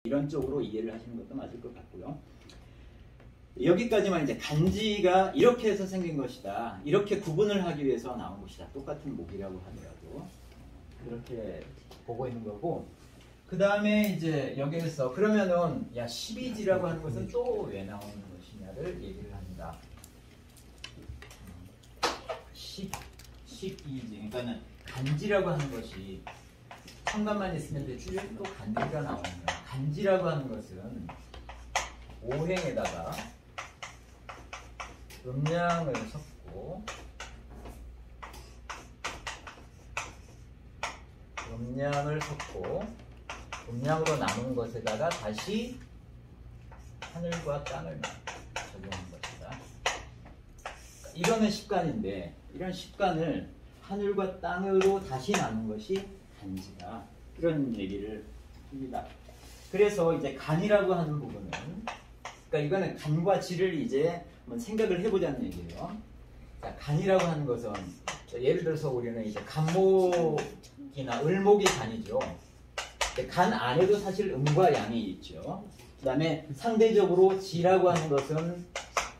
이런 쪽으로 이해를 하시는 것도 맞을 것 같고요. 여기까지만 이제 간지가 이렇게 해서 생긴 것이다. 이렇게 구분을 하기 위해서 나온 것이다. 똑같은 목이라고 하더라도 그렇게 보고 있는 거고. 그 다음에 이제 여기에서 그러면은 야 12지라고 하는 것은 또 왜 나오는 것이냐를 얘기를 합니다. 12지. 그러니까는 간지라고 하는 것이 성간만 있으면 되지 또 간지가 나오는 거야. 간지라고 하는 것은 오행에다가 음양을 섞고 음양으로 남은 것에다가 다시 하늘과 땅을 적용한 것이다. 이거는 십간인데 이런 십간을 하늘과 땅으로 다시 나눈 것이 간지다. 이런 얘기를 합니다. 그래서 이제 간이라고 하는 부분은 그러니까 이거는 간과 지를 이제 한번 생각을 해보자는 얘기예요. 자, 간이라고 하는 것은 예를 들어서 우리는 이제 간목이나 을목이 간이죠. 간 안에도 사실 음과 양이 있죠. 그 다음에 상대적으로 지라고 하는 것은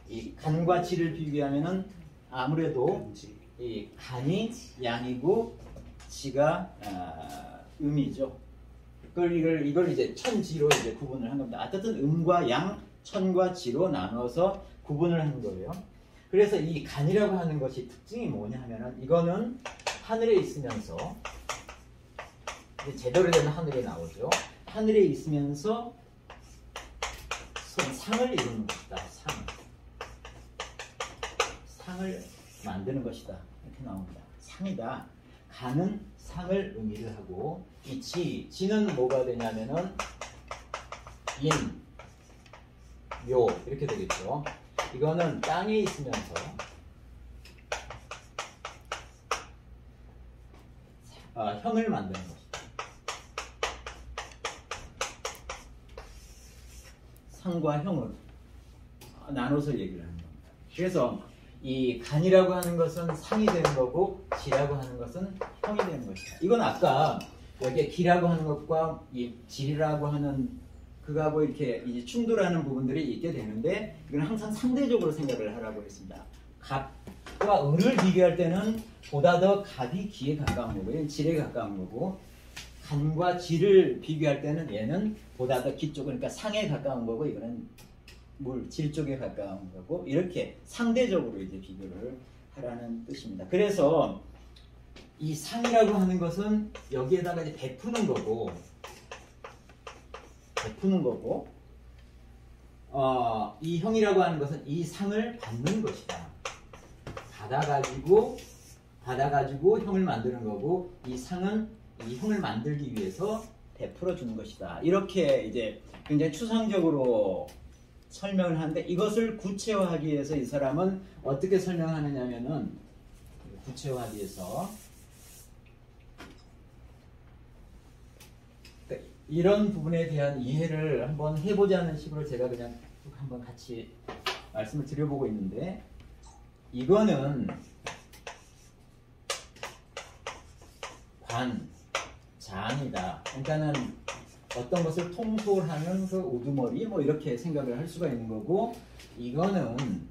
이 간과 지를 비교하면은 아무래도 이 간이 양이고 지가 음이죠. 이걸 이제 천지로 이제 구분을 한 겁니다. 어쨌든 음과 양, 천과 지로 나눠서 구분을 한 거예요. 그래서 이 간이라고 하는 것이 특징이 뭐냐 하면은 이거는 하늘에 있으면서 제대로 된 하늘에 나오죠. 하늘에 있으면서 상을 이루는 것이다. 상을 만드는 것이다. 이렇게 나옵니다. 상이다. 간은 상을 의미를 하고 이 지는 뭐가 되냐면은 인, 묘 이렇게 되겠죠. 이거는 땅에 있으면서 형을 만드는 것이다. 상과 형을 나눠서 얘기를 하는 겁니다. 그래서 이 간이라고 하는 것은 상이 되는 거고 지라고 하는 것은 형이 되는 것이다. 이건 아까 여기에 기라고 하는 것과 이 지라고 하는 그거하고 이렇게 이제 충돌하는 부분들이 있게 되는데 이건 항상 상대적으로 생각을 하라고 했습니다. 갑과 을을 비교할 때는 보다 더 갑이 기에 가까운 거고 얘는 질에 가까운 거고 간과 지를 비교할 때는 얘는 보다 더 기 쪽 그러니까 상에 가까운 거고 이거는 질 쪽에 가까운 거고 이렇게 상대적으로 이제 비교를 하라는 뜻입니다. 그래서 이 상이라고 하는 것은 여기에다가 이제 베푸는 거고 이 형이라고 하는 것은 이 상을 받는 것이다. 받아가지고 형을 만드는 거고 이 상은 이 형을 만들기 위해서 베풀어 주는 것이다. 이렇게 이제 굉장히 추상적으로 설명을 하는데 이것을 구체화하기 위해서 이 사람은 어떻게 설명하느냐면은 구체화하기 위해서 이런 부분에 대한 이해를 한번 해보자는 식으로 제가 그냥 쭉 한번 같이 말씀을 드려보고 있는데 이거는 장이다. 그러니까는 어떤 것을 통솔하는 그 우두머리 뭐 이렇게 생각을 할 수가 있는 거고 이거는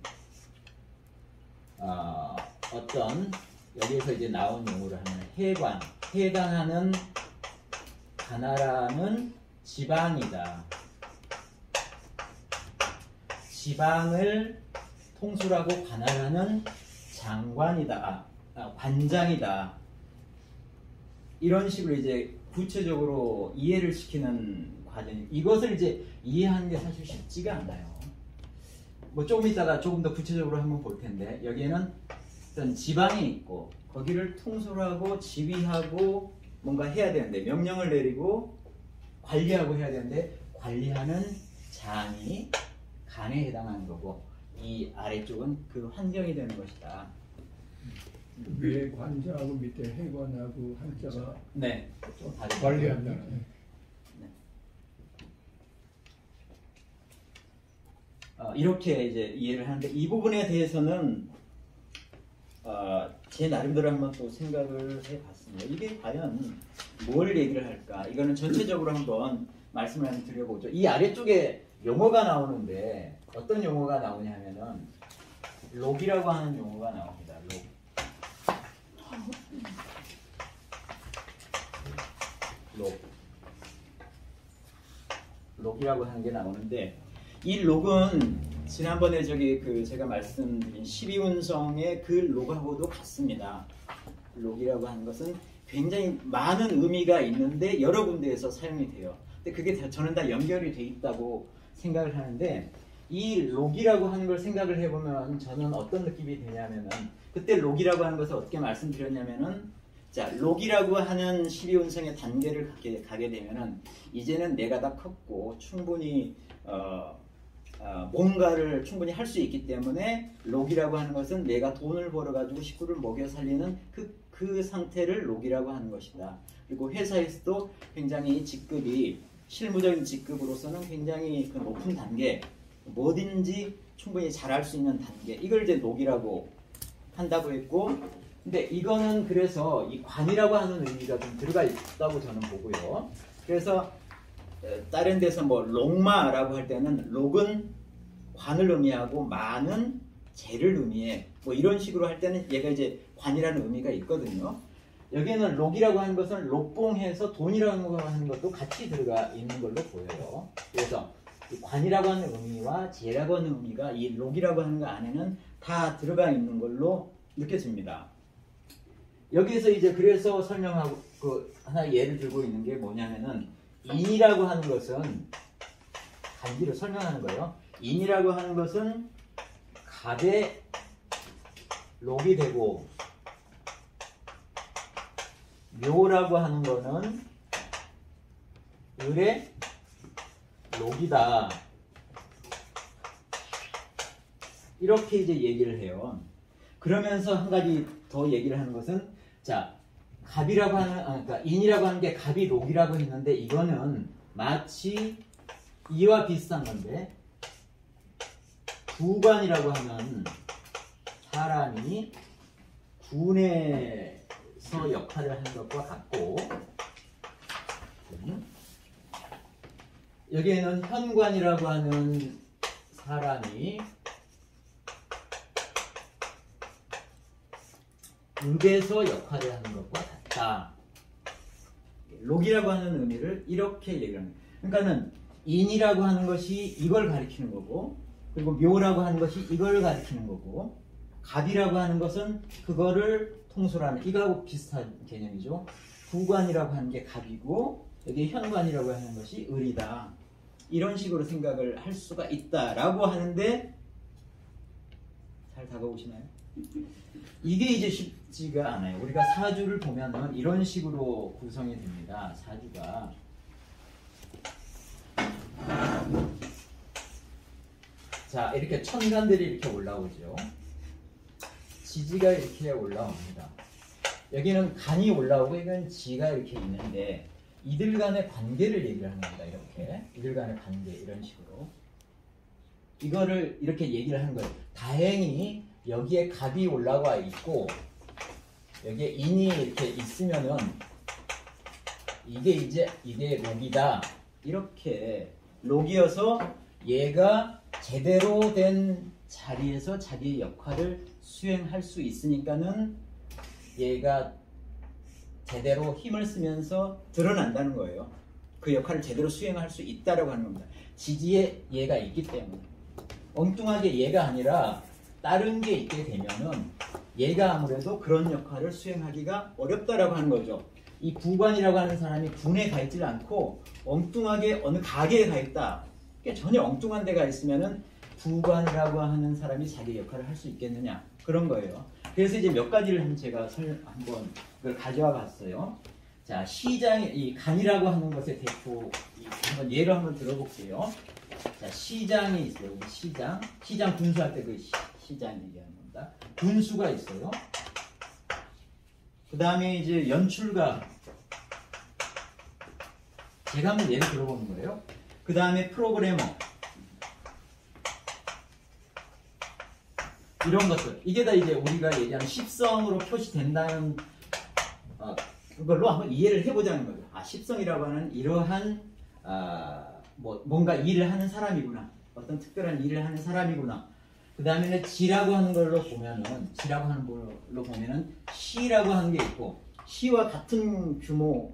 어떤 여기에서 이제 나온 용어를 하면 해당하는 가나라는 지방이다. 지방을 통솔하고 관할하는 장관이다. 관장이다. 이런 식으로 이제 구체적으로 이해를 시키는 과정이 이것을 이제 이해하는 게 사실 쉽지가 않아요. 뭐 조금 이따가 조금 더 구체적으로 한번 볼 텐데 여기에는 어떤 지방이 있고 거기를 통솔하고 지휘하고 뭔가 해야 되는데 명령을 내리고 관리하고 해야 되는데 관리하는 장이 간에 해당하는 거고 이 아래쪽은 그 환경이 되는 것이다. 위에 관자하고 밑에 해관하고 한자가 네, 좀 관리한다. 네. 이렇게 이제 이해를 하는데 이 부분에 대해서는 제 나름대로 한번 또 생각을 해봤습니다. 이게 과연 뭘 얘기를 할까? 이거는 전체적으로 한번 말씀을 한번 드려보죠. 이 아래쪽에 용어가 나오는데 어떤 용어가 나오냐면은 록이라고 하는 용어가 나옵니다. 록이라고 하는 게 나오는데 이 록은 지난번에 제가 말씀드린 12운성의 그 록하고도 같습니다. 록이라고 하는 것은 굉장히 많은 의미가 있는데 여러 군데에서 사용이 돼요. 근데 그게 저는 다 연결이 돼 있다고 생각을 하는데 이 록이라고 하는 걸 생각을 해보면 저는 어떤 느낌이 드냐면은 그때 록이라고 하는 것을 어떻게 말씀드렸냐면은 자, 록이라고 하는 12운성의 단계를 가게 되면은 이제는 내가 다 컸고 충분히 뭔가를 충분히 할 수 있기 때문에 록이라고 하는 것은 내가 돈을 벌어가지고 식구를 먹여 살리는 그 상태를 록이라고 하는 것이다. 그리고 회사에서도 굉장히 직급이 실무적인 직급으로서는 굉장히 그 높은 단계, 뭐든지 충분히 잘할 수 있는 단계, 이걸 이제 록이라고 한다고 했고, 근데 이거는 그래서 이 관이라고 하는 의미가 좀 들어가 있다고 저는 보고요. 그래서 다른 데서 뭐 록마라고 할 때는 록은 관을 의미하고 마는 재를 의미해. 뭐 이런 식으로 할 때는 얘가 이제 관이라는 의미가 있거든요. 여기에는 록이라고 하는 것은 록봉해서 돈이라고 하는 것도 같이 들어가 있는 걸로 보여요. 그래서 이 관이라고 하는 의미와 재라고 하는 의미가 이 록이라고 하는 거 안에는 다 들어가 있는 걸로 느껴집니다. 여기에서 이제 그래서 설명하고 하나 예를 들고 있는 게 뭐냐면은 인이라고 하는 것은 간기를 설명하는 거예요. 인이라고 하는 것은 갑의 록이 되고 묘라고 하는 거는 을의 록이다. 이렇게 이제 얘기를 해요. 그러면서 한 가지 더 얘기를 하는 것은 자, 갑이라고 하는 그러니까 인이라고 하는 게 갑이 록이라고 했는데 이거는 마치 이와 비슷한 건데 부관이라고 하는 사람이 군에서 역할을 하는 것과 같고 여기에는 현관이라고 하는 사람이 읍에서 역할을 하는 것과 같다. 록이라고 하는 의미를 이렇게 얘기를 합니다. 그러니까는 인이라고 하는 것이 이걸 가리키는 거고, 그리고 묘라고 하는 것이 이걸 가리키는 거고, 갑이라고 하는 것은 그거를 통솔하는 이거하고 비슷한 개념이죠. 부관이라고 하는 게 갑이고 여기 현관이라고 하는 것이 을이다. 이런 식으로 생각을 할 수가 있다라고 하는데 잘 다가오시나요? 이게 이제 쉽지가 않아요. 우리가 사주를 보면은 이런 식으로 구성이 됩니다. 사주가 자 이렇게 천간들이 이렇게 올라오죠. 지지가 이렇게 올라옵니다. 여기는 간이 올라오고 이건 지가 이렇게 있는데 이들 간의 관계를 얘기를 하는 겁니다. 이렇게 이들 간의 관계 이런 식으로 이거를 이렇게 얘기를 하는 거예요. 다행히 여기에 갑이 올라와 있고 여기에 인이 이렇게 있으면은 이게 록이다. 이렇게 록이어서 얘가 제대로 된 자리에서 자기의 역할을 수행할 수 있으니까는 얘가 제대로 힘을 쓰면서 드러난다는 거예요. 그 역할을 제대로 수행할 수 있다라고 하는 겁니다. 지지에 얘가 있기 때문에 엉뚱하게 얘가 아니라 다른 게 있게 되면은 얘가 아무래도 그런 역할을 수행하기가 어렵다라고 하는 거죠. 이 부관이라고 하는 사람이 군에 가 있질 않고 엉뚱하게 어느 가게에 가 있다. 그러니까 전혀 엉뚱한 데가 있으면은 부관이라고 하는 사람이 자기 역할을 할 수 있겠느냐 그런 거예요. 그래서 이제 몇 가지를 제가 한번 그걸 가져와 봤어요. 자, 이 간이라고 하는 것의 대표 한번 예를 한번 들어볼게요. 자, 시장이 있어요. 우리 시장 군수할 때 그 시장 얘기하는 겁니다. 군수가 있어요. 그 다음에 이제 연출가. 제가 한번 예를 들어보는 거예요. 그 다음에 프로그래머. 이런 것들. 이게 다 이제 우리가 얘기하는 십성으로 표시된다는 그걸로 한번 이해를 해보자는 거죠. 아, 십성이라고 하는 이러한 뭔가 일을 하는 사람이구나. 어떤 특별한 일을 하는 사람이구나. 그 다음에는 지라고 하는 걸로 보면은, 시라고 하는 게 있고, 시와 같은 규모의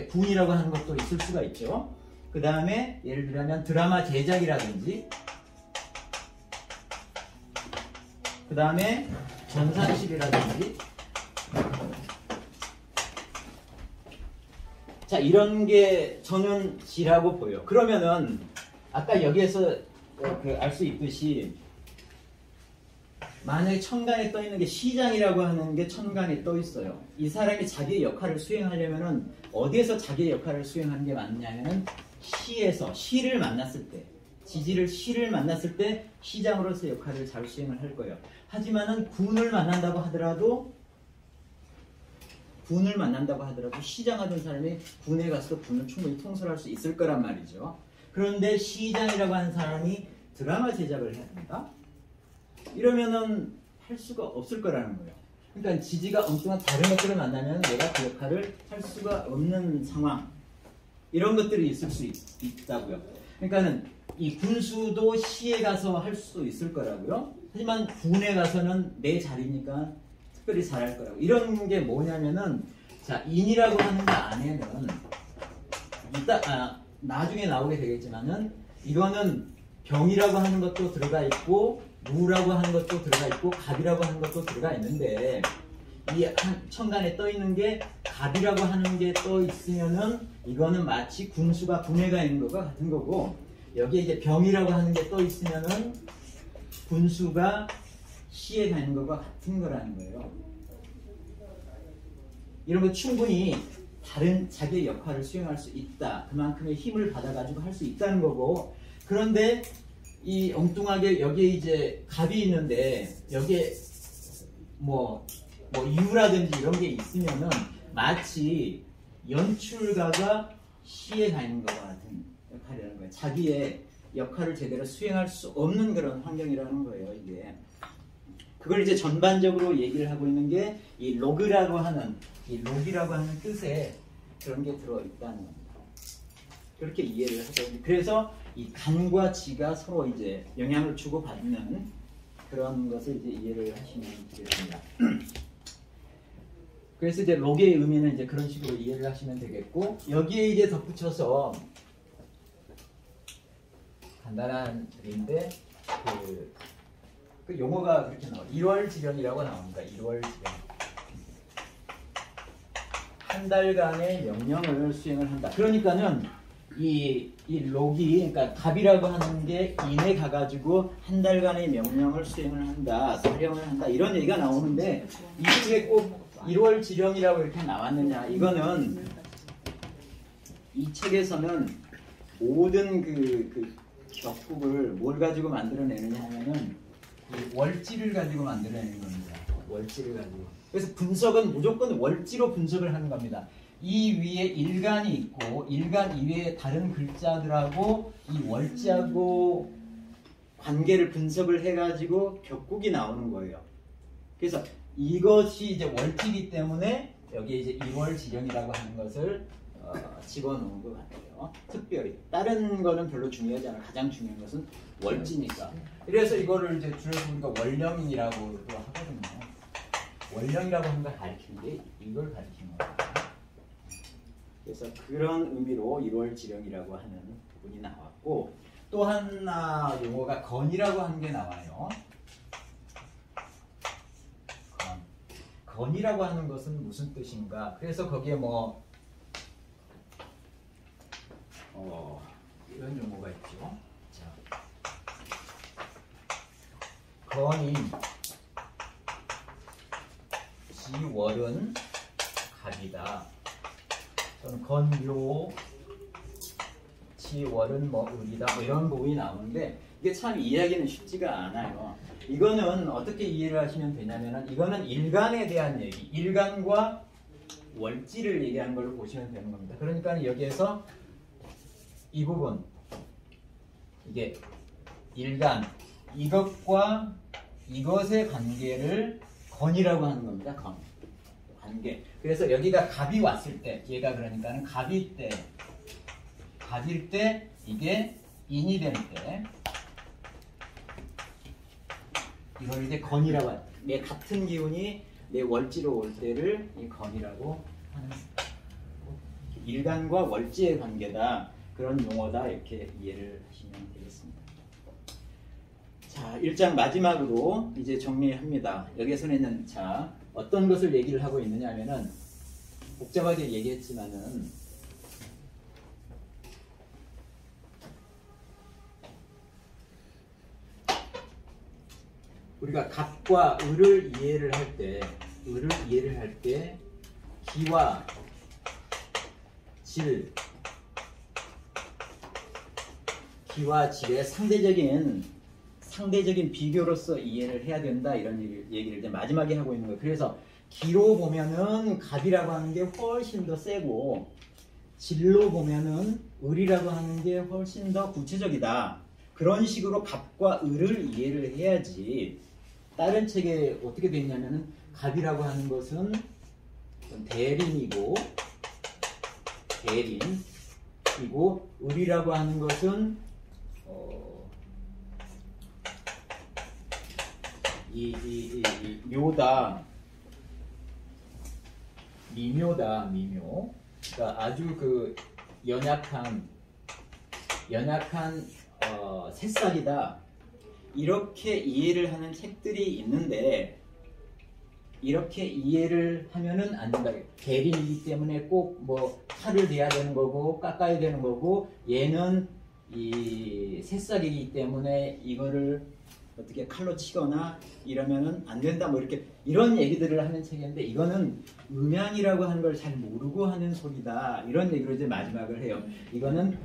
분이라고 하는 것도 있을 수가 있죠. 그 다음에 예를 들면 드라마 제작이라든지, 그 다음에 전산실이라든지, 자, 이런 게 저는 지라고 보여요. 그러면은 아까 여기에서 알 수 있듯이 만약에 천간에 떠 있는 게 시장이라고 하는 게 천간에 떠 있어요. 이 사람이 자기의 역할을 수행하려면은 어디에서 자기의 역할을 수행하는 게 맞냐면은 시에서, 시를 만났을 때, 시를 만났을 때 시장으로서 역할을 잘 수행을 할 거예요. 하지만은 군을 만난다고 하더라도 시장하던 사람이 군에 가서 군을 충분히 통솔할 수 있을 거란 말이죠. 그런데 시장이라고 하는 사람이 드라마 제작을 해야 된다? 이러면은 할 수가 없을 거라는 거예요. 그러니까 지지가 엉뚱한 다른 것들을 만나면 내가 그 역할을 할 수가 없는 상황, 이런 것들이 있을 수 있다고요. 그러니까는 이 군수도 시에 가서 할 수 있을 거라고요. 하지만 군에 가서는 내 자리니까 특별히 잘할 거라고. 이런 게 뭐냐면은, 자, 인이라고 하는 거 안에는 나중에 나오게 되겠지만은, 이거는 병이라고 하는 것도 들어가 있고, 무라고 하는 것도 들어가 있고, 갑이라고 하는 것도 들어가 있는데, 이 천간에 떠 있는 게 갑이라고 하는 게 떠 있으면은 이거는 마치 군수가 군에 가 있는 것과 같은 거고, 여기에 이제 병이라고 하는 게 떠 있으면은 군수가 시에 가 있는 것과 같은 거라는 거예요. 이런 거 충분히 다른 자기의 역할을 수행할 수 있다. 그만큼의 힘을 받아가지고 할 수 있다는 거고, 그런데 이 엉뚱하게 여기에 이제 갑이 있는데 여기에 이유라든지 이런 게 있으면은 마치 연출가가 시에 가 있는 것과 같은 역할이라는 거예요. 자기의 역할을 제대로 수행할 수 없는 그런 환경이라는 거예요, 이게. 그걸 이제 전반적으로 얘기를 하고 있는 게 이 로그라고 하는, 이 록이라고 하는 뜻에 그런 게 들어있다는 겁니다. 그렇게 이해를 하죠. 그래서 이 간과 지가 서로 이제 영향을 주고받는 그런 것을 이제 이해를 하시면 되겠습니다. 그래서 이제 록의 의미는 이제 그런 식으로 이해를 하시면 되겠고, 여기에 이제 덧붙여서 간단한 글인데 그 용어가 그렇게 나와요. 1월지령이라고 나옵니다. 1월지령. 한 달간의 명령을 수행을 한다. 그러니까는 이 록이, 그러니까 갑이라고 하는 게 인에 가가지고 한 달간의 명령을 수행을 한다, 사령을 한다, 이런 얘기가 나오는데, 이게 왜 꼭 1월지령이라고 이렇게 나왔느냐? 이거는 이 책에서는 모든 그 격국을 뭘 가지고 만들어내느냐 하면은 이 월지를 가지고 만들어내는 겁니다. 월지를 가지고. 그래서 분석은 무조건 월지로 분석을 하는 겁니다. 이 위에 일간이 있고, 일간 이외에 다른 글자들하고 이 월지하고 관계를 분석을 해가지고 격국이 나오는 거예요. 그래서 이것이 이제 월지이기 때문에 여기에 이제 2월지령이라고 하는 것을 집어넣은 것 같아요. 특별히. 다른 거는 별로 중요하지 않아요. 가장 중요한 것은 월지니까. 그래서 이거를 이제 줄여서 우리가 월령이라고도 하거든요. 월령이라고 하는 걸 가리키는 게 이걸 가리키는 거예요. 그래서 그런 의미로 1월지령이라고 하는 부분이 나왔고, 또 하나 용어가 건이라고 하는 게 나와요. 건이라고 하는 것은 무슨 뜻인가? 그래서 거기에 이런 용어가 있죠. 자, 건이 지월은 갑이다. 건묘 지월은 을이다. 이런 부분이 나오는데 이게 참 이해하기는 쉽지가 않아요. 이거는 어떻게 이해를 하시면 되냐면은, 이거는 일간에 대한 얘기, 일간과 월지를 얘기하는 걸로 보시면 되는 겁니다. 그러니까 여기에서 이 부분, 이게 일간, 이것과 이것의 관계를 건이라고 하는 겁니다. 관계. 그래서 여기가 갑이 왔을 때, 얘가 그러니까는 갑이 때 갑일 때 이게 인이 되는 때 이걸 이제 건이라고 해요. 내 같은 기운이 내 월지로 올 때를 이 건이라고 하는 일간과 월지의 관계다. 그런 용어다. 이렇게 이해를 하시면 되겠습니다. 자, 1장 마지막으로 이제 정리합니다. 여기에서는 자, 어떤 것을 얘기를 하고 있느냐 하면은 복잡하게 얘기했지만은 우리가 갑과 을을 이해를 할 때 기와 질의 상대적인 비교로서 이해를 해야 된다. 이런 얘기를 이제 마지막에 하고 있는 거예요. 그래서 기로 보면은 갑이라고 하는 게 훨씬 더 세고 질로 보면은 을이라고 하는 게 훨씬 더 구체적이다. 그런 식으로 갑과 을을 이해를 해야지. 다른 책에 어떻게 되어 있냐면은 갑이라고 하는 것은 대린이고 을이라고 하는 것은 묘다, 미묘. 그러니까 아주 그 연약한 새싹이다. 이렇게 이해를 하는 책들이 있는데 이렇게 이해를 하면은 안 된다. 대린이기 때문에 꼭 뭐 칼을 대야 되는 거고 깎아야 되는 거고 얘는 이 새싹이기 때문에 이거를 어떻게 칼로 치거나 이러면은 안 된다. 뭐 이렇게 이런 얘기들을 하는 책인데 이거는 음양이라고 하는 걸 잘 모르고 하는 소리다. 이런 얘기로 이제 마지막을 해요. 이거는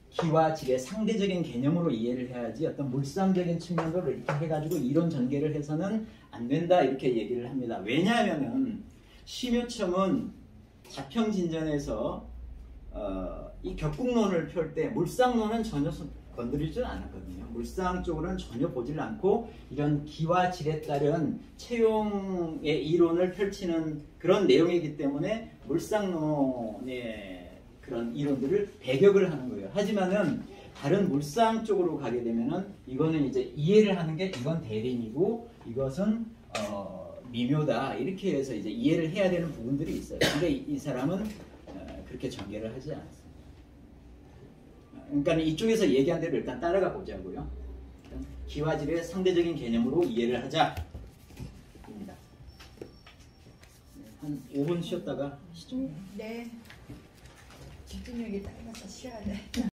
기와 질의 상대적인 개념으로 이해를 해야지 어떤 물상적인 측면으로 이렇게 해가지고 이론 전개를 해서는 안 된다. 이렇게 얘기를 합니다. 왜냐하면은 심효청은 자평진전에서 이 격국론을 펼 때 물상론은 전혀 건드리지 않았거든요. 물상 쪽으로는 전혀 보질 않고 이런 기와 질에 따른 채용의 이론을 펼치는 그런 내용이기 때문에 물상론의 그런 이론들을 배격을 하는 거예요. 하지만은 다른 물상 쪽으로 가게 되면은 이거는 이제 이해를 하는 게 이건 대린이고 이것은 미묘다. 이렇게 해서 이제 이해를 해야 되는 부분들이 있어요. 근데 이 사람은 그렇게 전개를 하지 않습니다. 그러니까 이쪽에서 얘기한 대로 일단 따라가 보자고요. 기와 질의 상대적인 개념으로 이해를 하자. 입니다. 한 5분 쉬었다가 네. 집중력이 딸려서 쉬어야 돼.